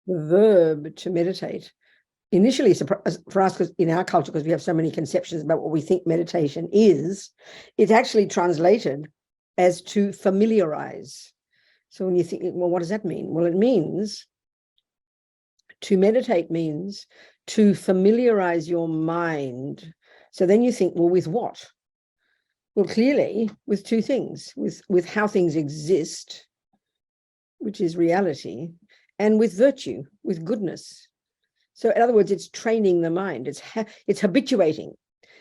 the verb to meditate. Initially, for us, because in our culture, because we have so many conceptions about what we think meditation is, it's actually translated as to familiarize. So when you think, well, what does that mean? Well, it means to meditate means to familiarize your mind. So then you think, well, with what? Well, clearly with two things, with how things exist, which is reality, and with virtue, with goodness. So in other words, it's training the mind. It's habituating.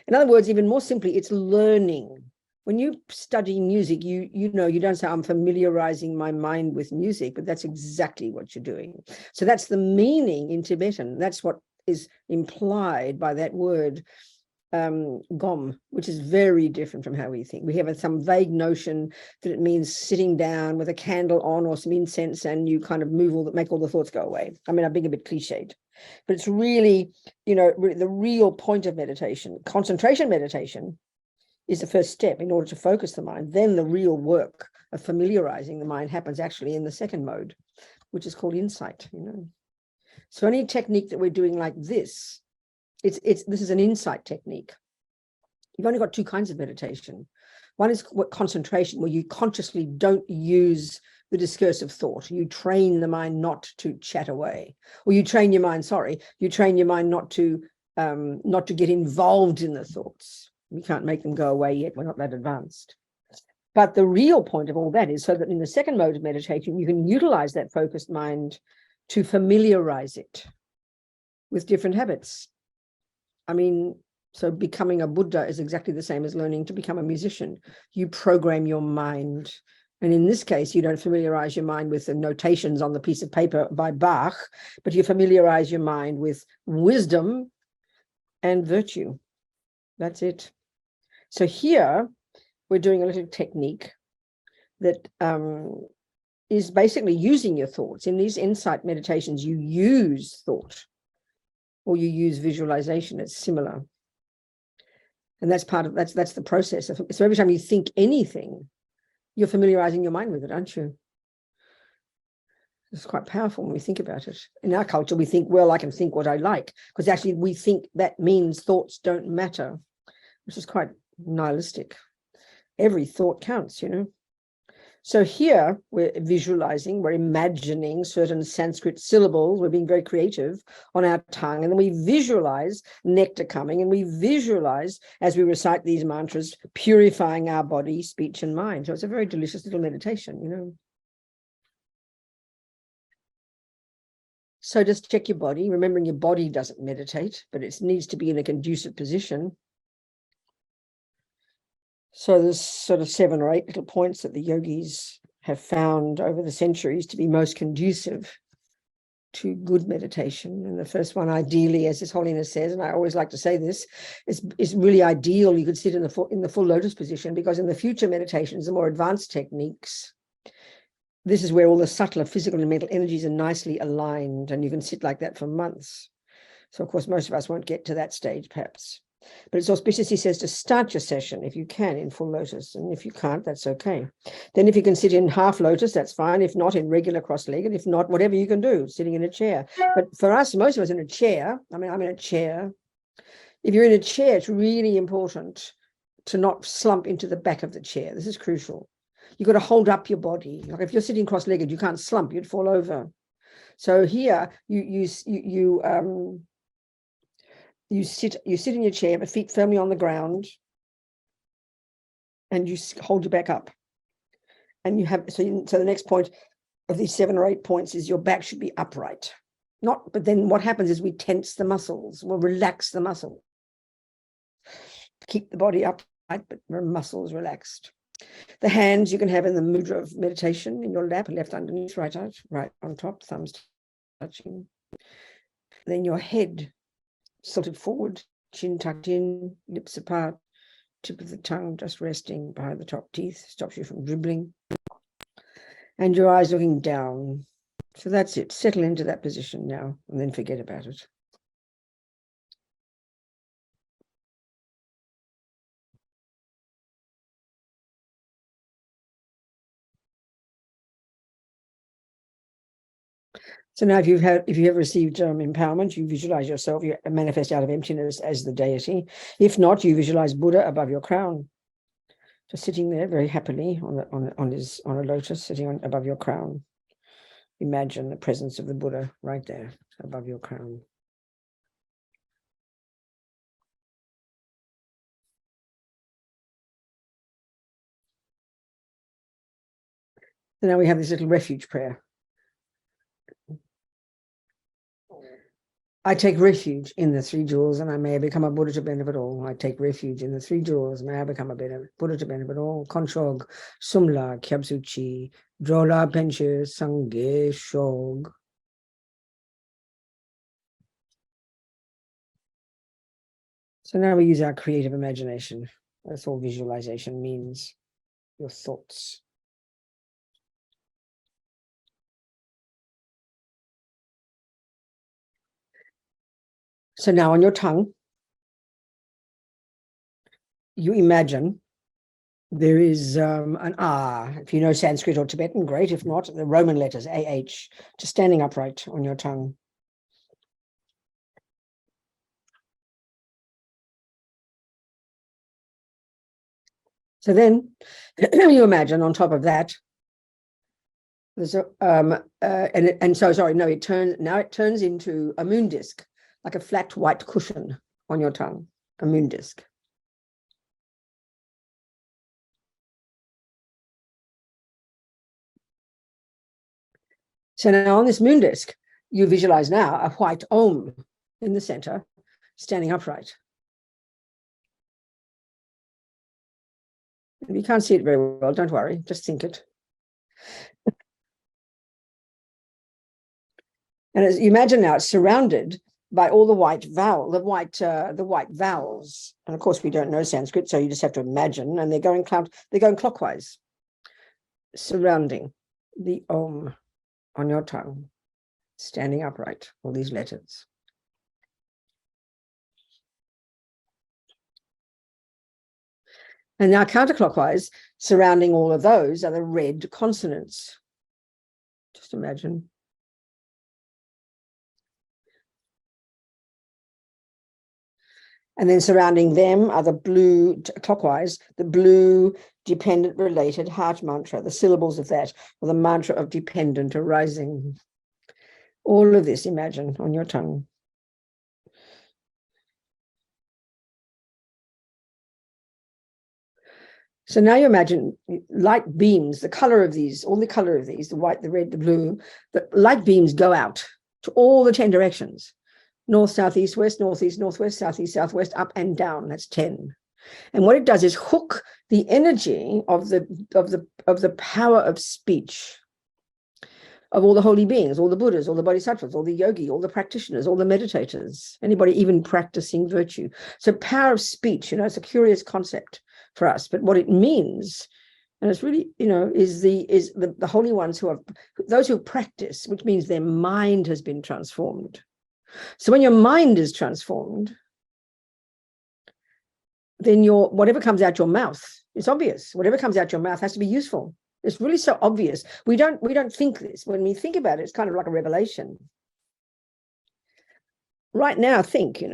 In other words, even more simply, it's learning. When you study music, you know, you don't say, I'm familiarizing my mind with music, but that's exactly what you're doing. So that's the meaning in Tibetan. That's what is implied by that word, gom, which is very different from how we think. We have some vague notion that it means sitting down with a candle on or some incense and you kind of make all the thoughts go away. I mean, I'm being a bit cliched, but it's really, you know, the real point of meditation. Concentration meditation is the first step in order to focus the mind. Then the real work of familiarizing the mind happens actually in the second mode, which is called insight, you know. So any technique that we're doing like this, this is an insight technique. You've only got two kinds of meditation. One is concentration, where you consciously don't use the discursive thought. You train the mind not to chat away, or you train your mind not to get involved in the thoughts. We can't make them go away yet. We're not that advanced. But the real point of all that is so that in the second mode of meditation, you can utilize that focused mind to familiarize it with different habits. I mean, so becoming a Buddha is exactly the same as learning to become a musician. You program your mind. And in this case, you don't familiarize your mind with the notations on the piece of paper by Bach, but you familiarize your mind with wisdom and virtue. That's it. So here we're doing a little technique that is basically using your thoughts. In these insight meditations, you use thought or you use visualization. It's similar. And that's that's the process. So every time you think anything, you're familiarizing your mind with it, aren't you? It's quite powerful when we think about it. In our culture, we think, well, I can think what I like, because actually we think that means thoughts don't matter, which is quite nihilistic. Every thought counts, you know. So here we're visualizing, we're imagining certain Sanskrit syllables, we're being very creative on our tongue, and then we visualize nectar coming, and we visualize, as we recite these mantras, purifying our body, speech, and mind. So it's a very delicious little meditation, you know. So just check your body, remembering your body doesn't meditate, but it needs to be in a conducive position. So there's sort of 7 or 8 little points that the yogis have found over the centuries to be most conducive to good meditation. And the first one, ideally, as His Holiness says, and I always like to say this, is really ideal. You could sit in the full lotus position, because in the future meditations, the more advanced techniques, this is where all the subtler physical and mental energies are nicely aligned, and you can sit like that for months. So of course, most of us won't get to that stage, perhaps. But it's auspicious, he says, to start your session, if you can, in full lotus. And if you can't, that's okay. Then if you can sit in half lotus, that's fine. If not, in regular cross-legged. If not, whatever you can do, sitting in a chair. But for us, most of us in a chair, I mean, I'm in a chair. If you're in a chair, it's really important to not slump into the back of the chair. This is crucial. You've got to hold up your body. Like if you're sitting cross-legged, you can't slump, you'd fall over. So here, you sit in your chair, but feet firmly on the ground, and you hold your back up. And you have, so the next point of these 7 or 8 points is your back should be upright. But then what happens is we tense the muscles, we'll relax the muscle. Keep the body upright, but muscles relaxed. The hands you can have in the mudra of meditation in your lap, left underneath, right out, right on top, thumbs touching. Then your head tilted forward, chin tucked in, lips apart, tip of the tongue just resting behind the top teeth, stops you from dribbling. And your eyes looking down. So that's it. Settle into that position now, and then forget about it. So now if you have received empowerment, you visualize yourself, you manifest out of emptiness as the deity. If not, you visualize Buddha above your crown, just sitting there very happily on a lotus, sitting above your crown. Imagine the presence of the Buddha right there above your crown. So now we have this little refuge prayer. I take refuge in the three jewels, and I may become a Buddha to benefit all. I take refuge in the three jewels, may I become a Buddha to benefit all. Konshog, Sumla, Kyabsuchi, Drola, Penche, Sangye, Shog. So now we use our creative imagination. That's all visualization means. Your thoughts. So now on your tongue, you imagine there is an ah. If you know Sanskrit or Tibetan, great. If not, the Roman letters, AH, just standing upright on your tongue. So then you imagine on top of that, there's a, it turns into a moon disc, like a flat white cushion on your tongue, a moon disc. So now on this moon disc, you visualize now a white Om in the center, standing upright. If you can't see it very well, don't worry, just think it. And as you imagine now, it's surrounded by all the white vowels. And of course, we don't know Sanskrit, so you just have to imagine. And they're going clockwise, surrounding the Om on your tongue, standing upright, all these letters. And now counterclockwise, surrounding all of those are the red consonants. Just imagine. And then surrounding them are the blue, clockwise, the blue dependent related heart mantra, the syllables of that, or the mantra of dependent arising. All of this, imagine, on your tongue. So now you imagine light beams, the color of these, all the color of these, the white, the red, the blue, the light beams go out to all the 10 directions. North, south, east, west, northeast, northwest, southeast, southwest, up and down. That's 10. And what it does is hook the energy of the power of speech of all the holy beings, all the Buddhas, all the Bodhisattvas, all the yogi, all the practitioners, all the meditators, anybody even practicing virtue. So power of speech, it's a curious concept for us, but what it means, and it's really, is the holy ones those who practice, which means their mind has been transformed. So when your mind is transformed, then whatever comes out your mouth, it's obvious. Whatever comes out your mouth has to be useful. It's really so obvious. We don't think this. When we think about it, it's kind of like a revelation. Right now, think,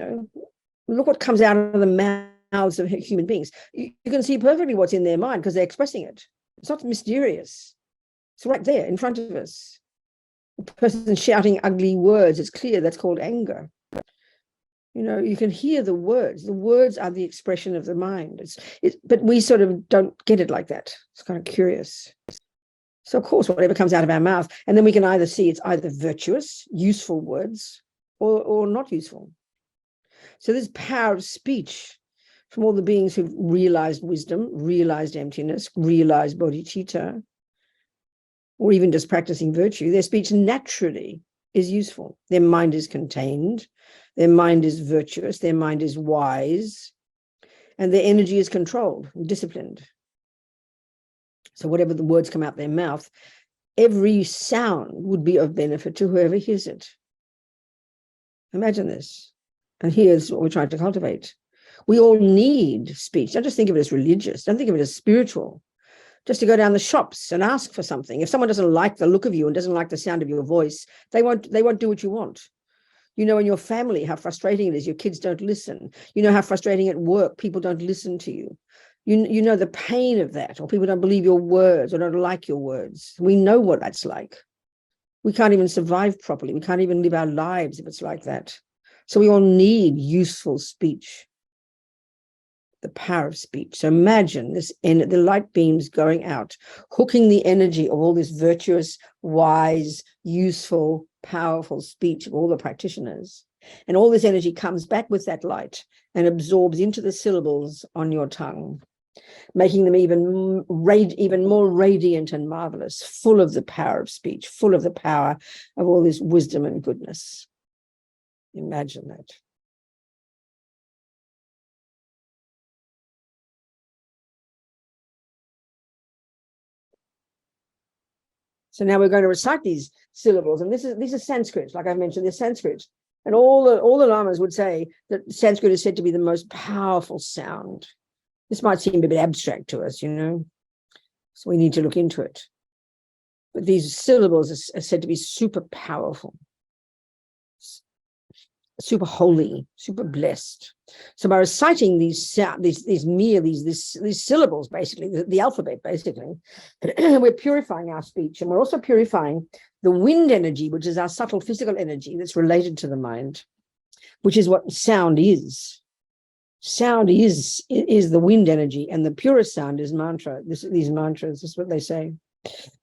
look what comes out of the mouths of human beings. You can see perfectly what's in their mind because they're expressing it. It's not mysterious. It's right there in front of us. The person shouting ugly words, it's clear that's called anger. You can hear the words. The words are the expression of the mind. But we sort of don't get it like that. It's kind of curious. So of course, whatever comes out of our mouth, and then we can either see it's either virtuous, useful words, or not useful. So this power of speech from all the beings who've realized wisdom, realized emptiness, realized bodhicitta, or even just practicing virtue, their speech naturally is useful. Their mind is contained, their mind is virtuous, their mind is wise, and their energy is controlled and disciplined. So whatever the words come out their mouth, every sound would be of benefit to whoever hears it. Imagine this. And here's what we're trying to cultivate. We all need speech. Don't just think of it as religious. Don't think of it as spiritual. just to go down the shops and ask for something. If someone doesn't like the look of you and doesn't like the sound of your voice, they won't do what you want. You know, in your family, how frustrating it is. Your kids don't listen. You know how frustrating at work, people don't listen to you. You know the pain of that, or people don't believe your words or don't like your words. We know what that's like. We can't even survive properly. We can't even live our lives if it's like that. So we all need useful speech, the power of speech. So imagine this, the light beams going out, hooking the energy of all this virtuous, wise, useful, powerful speech of all the practitioners. And all this energy comes back with that light and absorbs into the syllables on your tongue, making them even more radiant and marvelous, full of the power of speech, full of the power of all this wisdom and goodness. Imagine that. So now we're going to recite these syllables, and these are Sanskrit, like I mentioned, they're Sanskrit. And all the lamas would say that Sanskrit is said to be the most powerful sound. This might seem a bit abstract to us, you know, so we need to look into it. But these syllables are said to be super powerful, super holy, super blessed. So by reciting these syllables, basically the alphabet, basically, we're purifying our speech, and we're also purifying the wind energy, which is our subtle physical energy that's related to the mind, which is what sound is. Sound is the wind energy, and the purest sound is mantra. These mantras, this is what they say.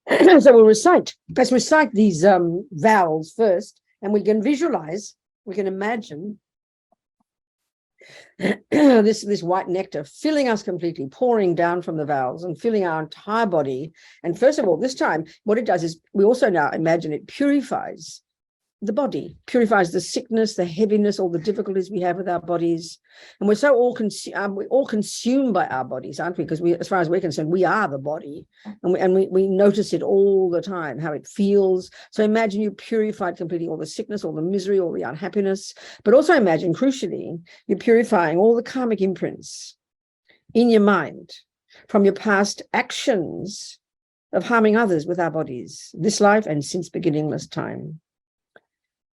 So let's recite these vowels first, and we can visualize, we can imagine this white nectar filling us completely, pouring down from the vowels and filling our entire body. And first of all, this time, what it does is we also now imagine it purifies the body, purifies the sickness, the heaviness, all the difficulties we have with our bodies. And we're so we're all consumed by our bodies, aren't we? Because as far as we're concerned, we are the body, and we notice it all the time, how it feels. So imagine you purified completely all the sickness, all the misery, all the unhappiness. But also imagine, crucially, you're purifying all the karmic imprints in your mind from your past actions of harming others with our bodies, this life and since beginningless time.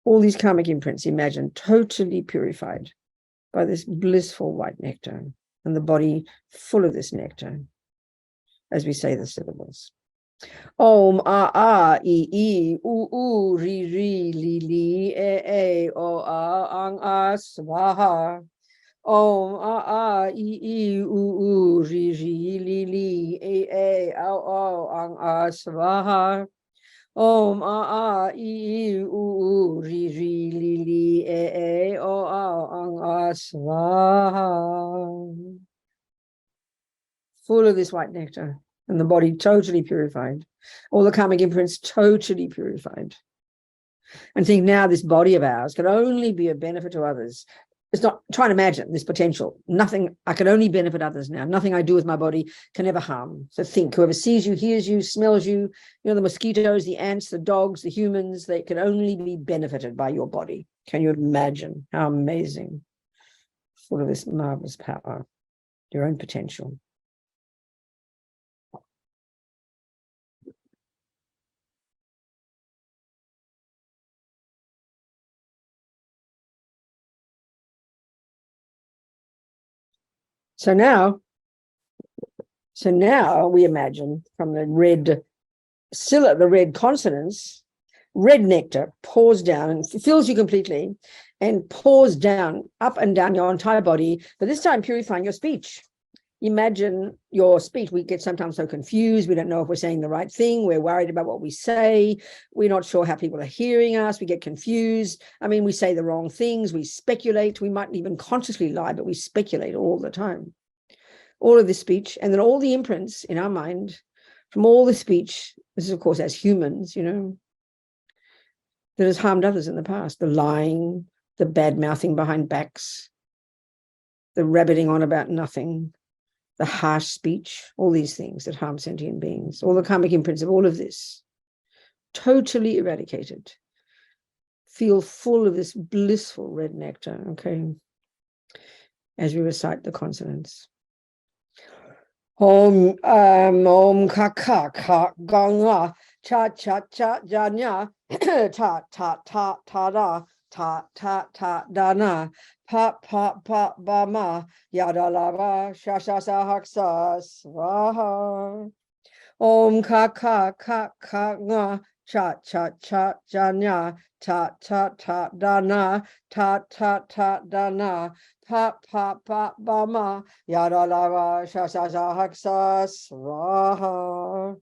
All these karmic imprints, imagine, totally purified by this blissful white nectar, and the body full of this nectar, as we say the syllables. Om a I u ri ri li li e o a ang a swaha. Om a I u ri ri li li e o ang a swaha. Om a I u ri ri li li e o ang a swaha. Full of this white nectar, and the body totally purified. All the karmic imprints totally purified. And think now this body of ours can only be a benefit to others. It's not, try and imagine this potential. Nothing, I can only benefit others now. Nothing I do with my body can ever harm. So think, whoever sees you, hears you, smells you, the mosquitoes, the ants, the dogs, the humans, they can only be benefited by your body. Can you imagine how amazing? Full of this marvelous power, your own potential. So now we imagine from the red consonants, red nectar pours down and fills you completely and pours down, up and down your entire body, but this time purifying your speech. Imagine your speech. We get sometimes so confused. We don't know if we're saying the right thing. We're worried about what we say. We're not sure how people are hearing us. We get confused. I mean, we say the wrong things. We speculate. We might even consciously lie, but we speculate all the time. All of this speech, and then all the imprints in our mind from all the speech, this is, of course, as humans, that has harmed others in the past. The lying, the bad-mouthing behind backs, the rabbiting on about nothing, the harsh speech, all these things that harm sentient beings, all the karmic imprints of all of this, totally eradicated. Feel full of this blissful red nectar, okay, as we recite the consonants. Om kaka ka ganga cha cha cha janya ta ta ta ta da ta ta ta dana pa pa pa ba ma yada lava sha sha sa haksa swaha. Om kaka ka ka nga cha cha cha janya ta ta ta dana ta ta ta dana pa pa pa ba ma yada lava sha sha sha haksa swaha.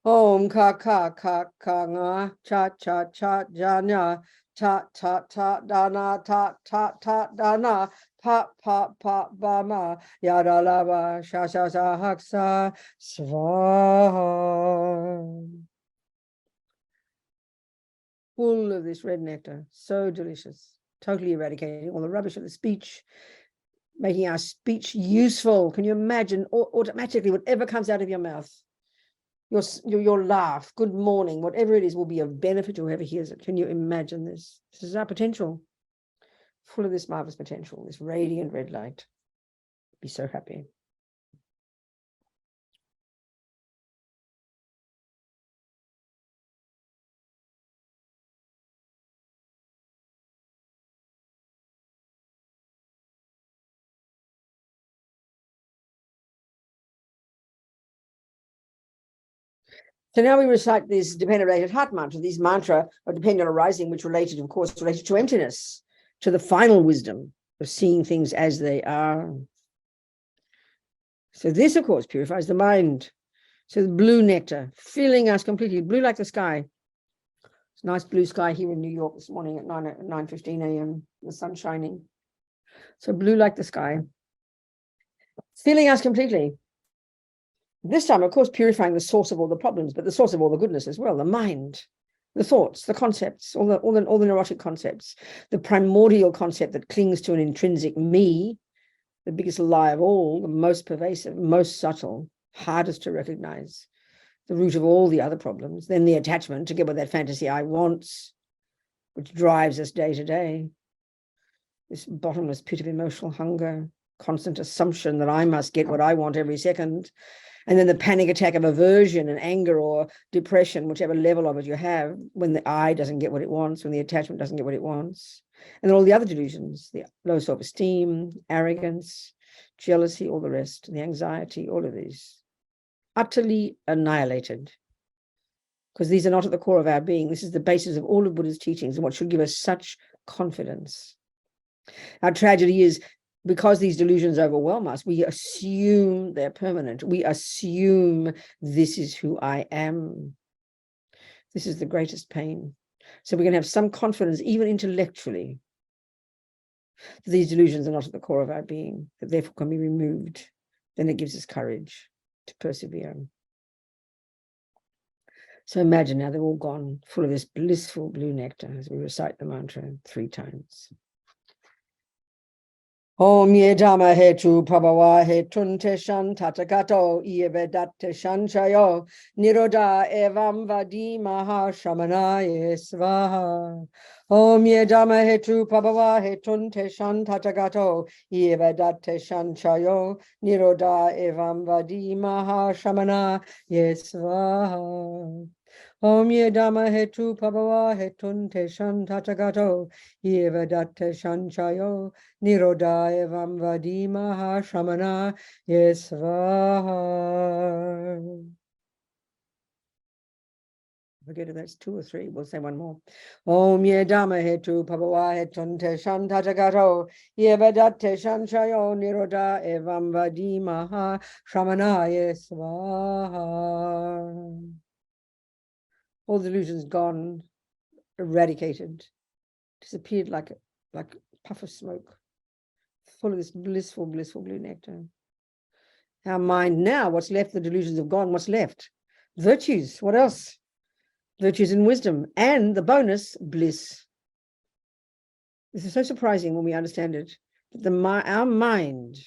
Om ka ka ka ka nga cha cha cha janya ta ta ta dana ta ta ta dana pa pa pa ba ma yada lava sha sha sha haksa swaha. Full of this red nectar, so delicious, totally eradicating all the rubbish of the speech, making our speech useful. Can you imagine? Automatically, whatever comes out of your mouth, your laugh, good morning, whatever it is, will be of benefit to whoever hears it. Can you imagine this? This is our potential, full of this marvelous potential, this radiant red light. Be so happy. So now we recite this dependent-related heart mantra, these mantra of dependent arising, which related, of course, related to emptiness, to the final wisdom of seeing things as they are. So this, of course, purifies the mind. So the blue nectar, filling us completely, blue like the sky. It's a nice blue sky here in New York this morning at 9:15 a.m. The sun shining. So blue like the sky, filling us completely. This time, of course, purifying the source of all the problems, but the source of all the goodness as well, the mind, the thoughts, the concepts, all the neurotic concepts, the primordial concept that clings to an intrinsic me, the biggest lie of all, the most pervasive, most subtle, hardest to recognize, the root of all the other problems. Then the attachment to get what that fantasy I wants, which drives us day to day. This bottomless pit of emotional hunger, constant assumption that I must get what I want every second. And then the panic attack of aversion and anger or depression, whichever level of it you have, when the I doesn't get what it wants, when the attachment doesn't get what it wants. And then all the other delusions, the low self-esteem, arrogance, jealousy, all the rest, the anxiety, all of these, utterly annihilated. Because these are not at the core of our being. This is the basis of all of Buddha's teachings and what should give us such confidence. Our tragedy is, because these delusions overwhelm us, we assume they're permanent. We assume this is who I am. This is the greatest pain. So we're going to have some confidence, even intellectually, that these delusions are not at the core of our being, that therefore can be removed. Then it gives us courage to persevere. So imagine now they're all gone, full of this blissful blue nectar, as we recite the mantra 3 times. Om ye dhamma hetu prabhava hetun teshan tatakato ievedatte shanchayo niroda evam vadi maha shamanaye svaha. Om ye dhamma hetu prabhava hetun teshan tatakato ievedatte shanchayo niroda evam vadi maha shamanaye svaha. Om ye dhamma hetu prabhava hetun teshan tatakato ievedatte shanchayo niroda evam vadimaha shamana yesvaha. Forget if that's 2 or 3. We'll say one more. Om ye dhamma hetu prabhava hetun teshan tatakato ievedatte shanchayo niroda evam vadimaha shamana yesvaha. All delusions gone, eradicated, disappeared like a puff of smoke, full of this blissful blue nectar. Our mind now, what's left? The delusions have gone. What's left? Virtues. What else? Virtues and wisdom. And the bonus, bliss. This is so surprising when we understand it. That our mind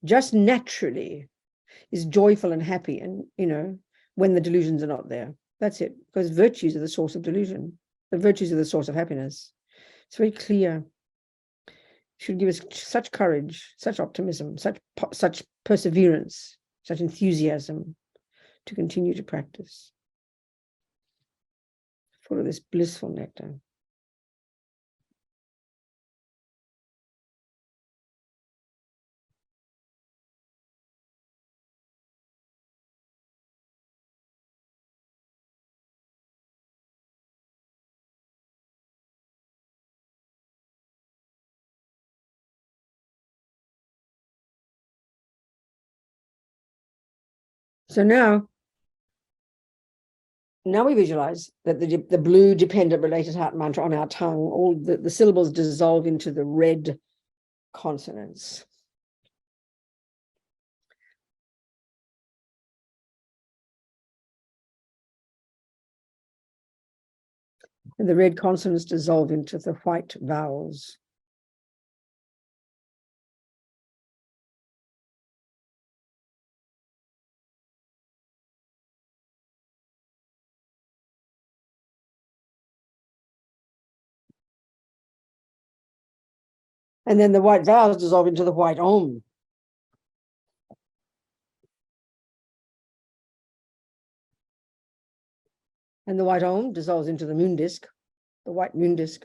just naturally is joyful and happy, and when the delusions are not there. That's it. Because virtues are the source of delusion. The virtues are the source of happiness. It's very clear. Should give us such courage, such optimism, such perseverance such enthusiasm to continue to practice, full of this blissful nectar. So now we visualize that the blue dependent related heart mantra on our tongue, all the syllables dissolve into the red consonants. And the red consonants dissolve into the white vowels. And then the white vowels dissolve into the white Om. And the white Om dissolves into the moon disk, the white moon disk.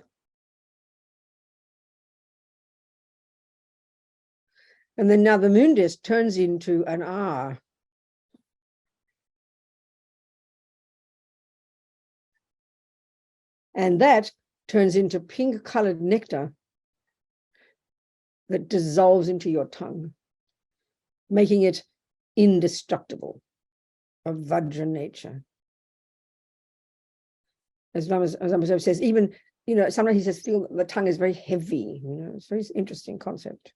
And then now the moon disk turns into an R. And that turns into pink colored nectar that dissolves into your tongue, making it indestructible, of Vajra nature. As Rama says, even, sometimes he says, feel the tongue is very heavy. It's a very interesting concept.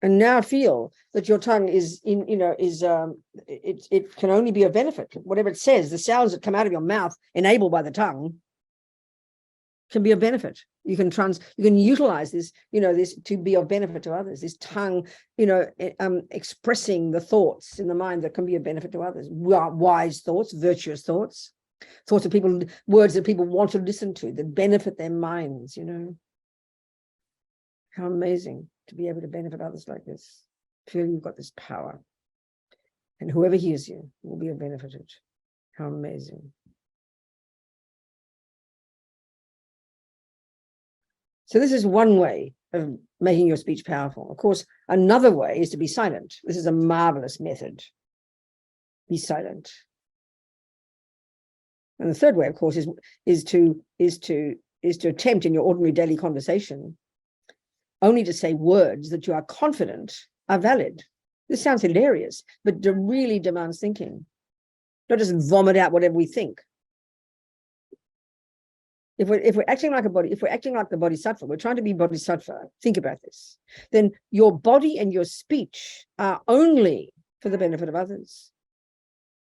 And now feel that your tongue is it can only be a benefit. Whatever it says, the sounds that come out of your mouth enabled by the tongue can be a benefit. You can utilize this, this to be of benefit to others. This tongue, expressing the thoughts in the mind that can be of benefit to others. Wise thoughts, virtuous thoughts, thoughts of people, words that people want to listen to, that benefit their minds. How amazing to be able to benefit others like this. Feel you've got this power, and whoever hears you will be benefited. How amazing. So this is one way of making your speech powerful. Of course, another way is to be silent. This is a marvelous method. Be silent. And the third way, of course, is to attempt in your ordinary daily conversation only to say words that you are confident are valid. This sounds hilarious, but it really demands thinking. Not just vomit out whatever we think. If we're acting like the bodhisattva, we're trying to be bodhisattva, think about this, then your body and your speech are only for the benefit of others.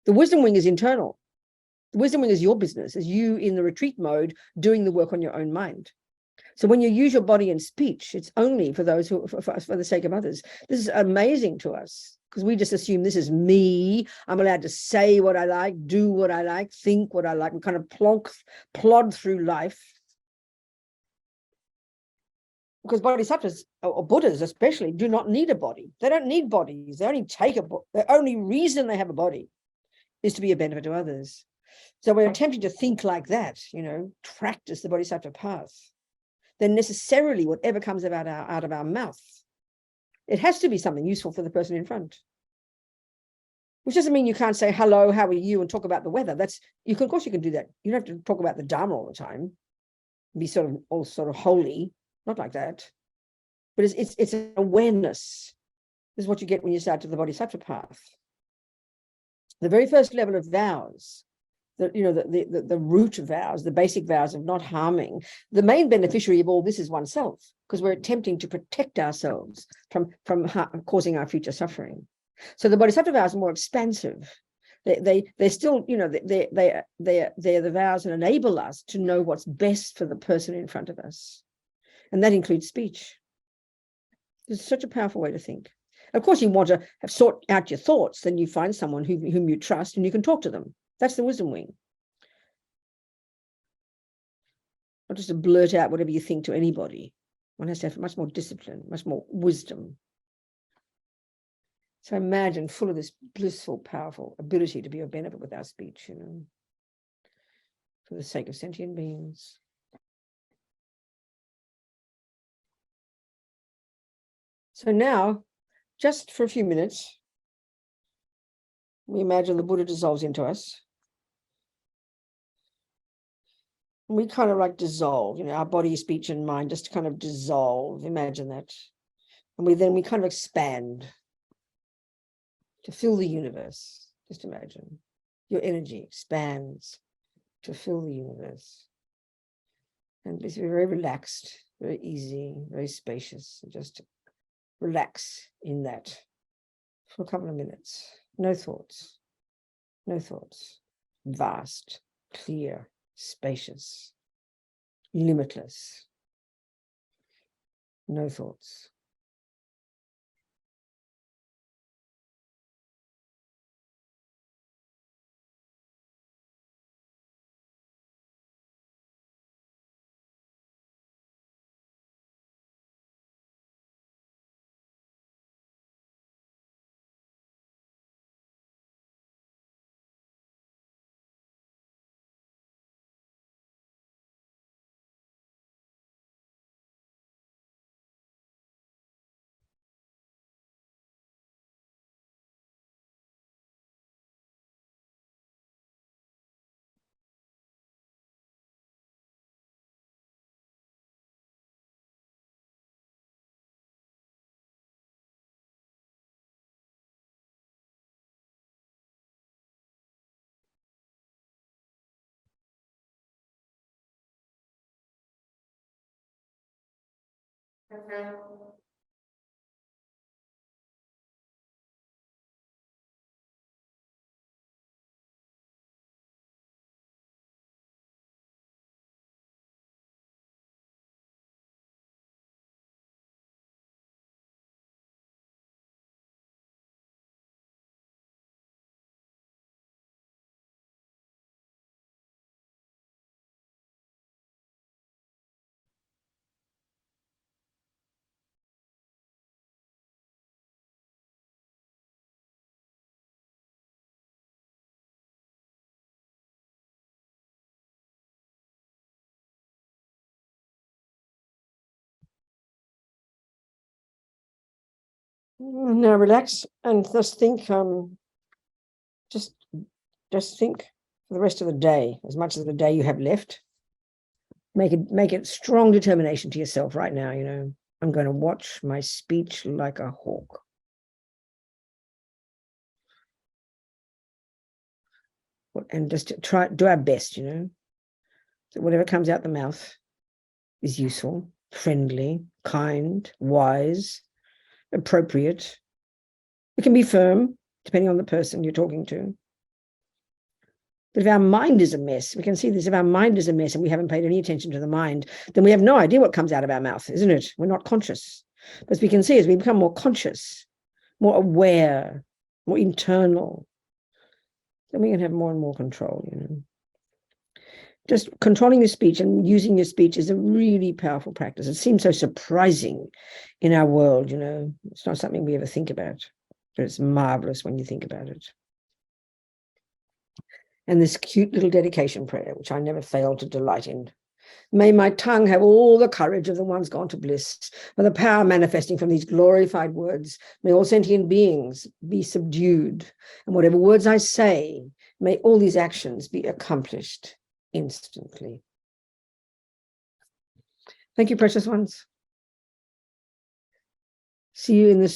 The wisdom wing is internal. The wisdom wing is your business, is you in the retreat mode doing the work on your own mind. So when you use your body and speech, it's only for those who, for the sake of others. This is amazing to us because we just assume this is me. I'm allowed to say what I like, do what I like, think what I like, and kind of plod through life. Because bodhisattvas, or Buddhas especially, do not need a body. They don't need bodies. They only take the only reason they have a body is to be a benefit to others. So we're attempting to think like that, practice the bodhisattva path. Then necessarily whatever comes out of our mouth, it has to be something useful for the person in front. Which doesn't mean you can't say, hello, how are you, and talk about the weather. Of course you can do that. You don't have to talk about the Dharma all the time. Be all sort of holy, not like that. But it's an awareness. This is what you get when you start to the bodhisattva path. The very first level of vows, the root vows, the basic vows of not harming. The main beneficiary of all this is oneself, because we're attempting to protect ourselves from causing our future suffering. So the bodhisattva vows are more expansive. They're still, they're the vows that enable us to know what's best for the person in front of us, and that includes speech. It's such a powerful way to think. Of course, you want to sort out your thoughts, then you find someone whom you trust and you can talk to them. That's the wisdom wing. Not just to blurt out whatever you think to anybody. One has to have much more discipline, much more wisdom. So imagine full of this blissful, powerful ability to be of benefit with our speech, you know, for the sake of sentient beings. So now, just for a few minutes, we imagine the Buddha dissolves into us. And we kind of like dissolve, you know, our body, speech, and mind just kind of dissolve. Imagine that. And we kind of expand to fill the universe. Just imagine. Your energy expands to fill the universe. And it's very relaxed, very easy, very spacious. Just relax in that for a couple of minutes. No thoughts. No thoughts. Vast, clear, spacious, limitless. No thoughts. Okay. Now relax and just think. Just think for the rest of the day, as much as the day you have left. Make it strong determination to yourself right now. You know, I'm going to watch my speech like a hawk. And just do our best. You know, so whatever comes out the mouth is useful, friendly, kind, wise, appropriate. It can be firm, depending on the person you're talking to. But if our mind is a mess, we can see this, if our mind is a mess and we haven't paid any attention to the mind, then we have no idea what comes out of our mouth, isn't it? We're not conscious. But as we can see, as we become more conscious, more aware, more internal, then we can have more and more control, you know. Just controlling your speech and using your speech is a really powerful practice. It seems so surprising in our world, you know. It's not something we ever think about, but it's marvelous when you think about it. And this cute little dedication prayer, which I never fail to delight in. May my tongue have all the courage of the ones gone to bliss, for the power manifesting from these glorified words. May all sentient beings be subdued, and whatever words I say, may all these actions be accomplished instantly. Thank you, precious ones. See you in the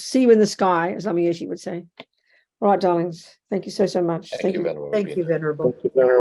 sky, as Lama Yoshi would say. All right, darlings. Thank you so much. Thank you, Venerable. Thank you, Venerable. Thank you, Venerable.